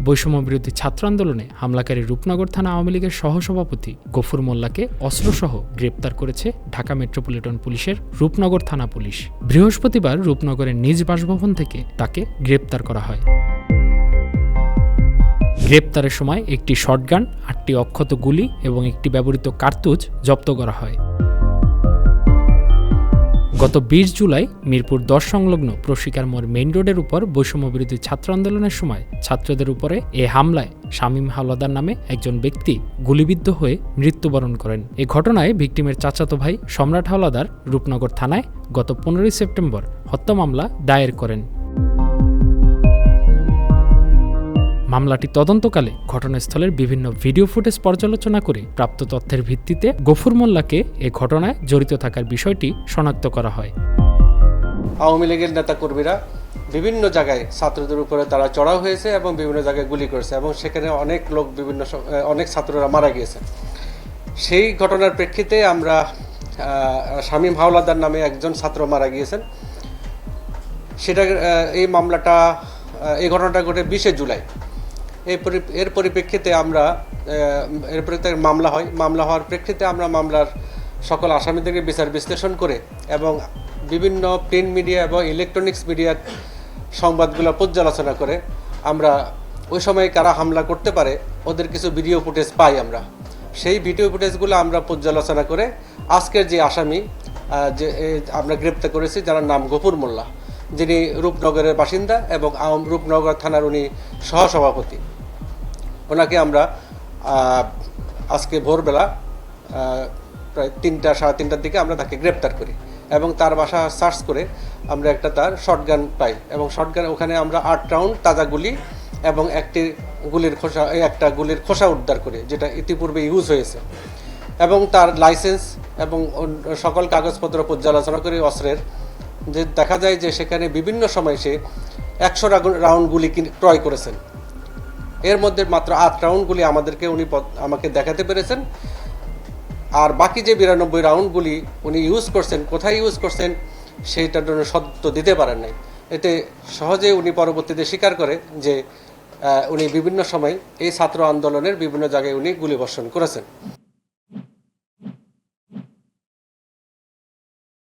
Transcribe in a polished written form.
বৈষম্যবিরোধী ছাত্র আন্দোলনে হামলাকারী রূপনগর থানা আওয়ামী লীগের সহসভাপতি গফুর মোল্লাকে অস্ত্রসহ গ্রেপ্তার করেছে ঢাকা মেট্রোপলিটন পুলিশের রূপনগর থানা পুলিশ। বৃহস্পতিবার রূপনগরের নিজ বাসভবন থেকে তাকে গ্রেপ্তার করা হয়। গ্রেপ্তারের সময় একটি শটগান, ৮টি অক্ষত গুলি এবং একটি ব্যবহৃত কার্তুজ জব্দ করা হয়। গত ২০ জুলাই মিরপুর ১০ সংলগ্ন প্রশিকার মোড় মেইন রোডের উপর বৈষম্যবিরোধী ছাত্র আন্দোলনের সময় ছাত্রদের উপরে এ হামলায় শামীম হাওলাদার নামে একজন ব্যক্তি গুলিবিদ্ধ হয়ে মৃত্যুবরণ করেন। এ ঘটনায় ভিকটিমের চাচাতো ভাই সম্রাট হাওলাদার রূপনগর থানায় গত ১৫ সেপ্টেম্বর হত্যা মামলা দায়ের করেন। মামলাটি তদন্তকালে ঘটনাস্থলের বিভিন্ন ভিডিও ফুটেজ পর্যালোচনা করে প্রাপ্ত তথ্যের ভিত্তিতে গফুর মোল্লাকে এ ঘটনায় জড়িত থাকার বিষয়টি শনাক্ত করা হয়। আওয়ামী লীগের নেতাকর্মীরা বিভিন্ন জায়গায় ছাত্রদের উপরে তারা চড়াও হয়েছে এবং বিভিন্ন জায়গায় গুলি করেছে এবং সেখানে অনেক ছাত্ররা মারা গিয়েছে। সেই ঘটনার প্রেক্ষিতে আমরা শামীম হাওলাদার নামে একজন ছাত্র মারা গিয়েছেন। এই ঘটনাটা ঘটে ২০ জুলাই। এর পরিপ্রেক্ষিতে মামলা হওয়ার প্রেক্ষিতে আমরা মামলার সকল আসামিদেরকে বিচার বিশ্লেষণ করে এবং বিভিন্ন প্রিন্ট মিডিয়া এবং ইলেকট্রনিক্স মিডিয়ার সংবাদগুলো পর্যালোচনা করে আমরা ওই সময় কারা হামলা করতে পারে ওদের কিছু ভিডিও ফুটেজ পাই। আমরা সেই ভিডিও ফুটেজগুলো আমরা পর্যালোচনা করে আজকের যে আসামি আমরা গ্রেপ্তার করেছি, যার নাম গফুর মোল্লা, যিনি রূপনগরের বাসিন্দা এবং রূপনগর থানার উনি সহসভাপতি, ওনাকে আমরা আজকে ভোরবেলা প্রায় ৩টা-সাড়ে ৩টার দিকে আমরা তাকে গ্রেপ্তার করি এবং তার বাসা সার্চ করে আমরা তার শটগান পাই এবং শটগান ওখানে আমরা ৮ রাউন্ড তাজা গুলি এবং একটা গুলির খোসা উদ্ধার করি, যেটা ইতিপূর্বে ইউজ হয়েছে, এবং তার লাইসেন্স এবং সকল কাগজপত্র পর্যালোচনা করে অস্ত্রের যে দেখা যায় যে সেখানে বিভিন্ন সময় সে ১০০ রাউন্ড গুলি ক্রয় করেছেন। এর মধ্যে মাত্র ৮ রাউন্ড গুলি আমাকে দেখাতে পেরেছেন, আর বাকি যে ৯২ রাউন্ড গুলি উনি ইউজ করছেন, কোথায় ইউজ করছেন সেইটার জন্য সত্য দিতে পারেন নাই। এতে সহজে উনি পরবর্তীতে স্বীকার করে যে উনি বিভিন্ন সময় এই ছাত্র আন্দোলনের বিভিন্ন জায়গায় উনি গুলিবর্ষণ করেছেন।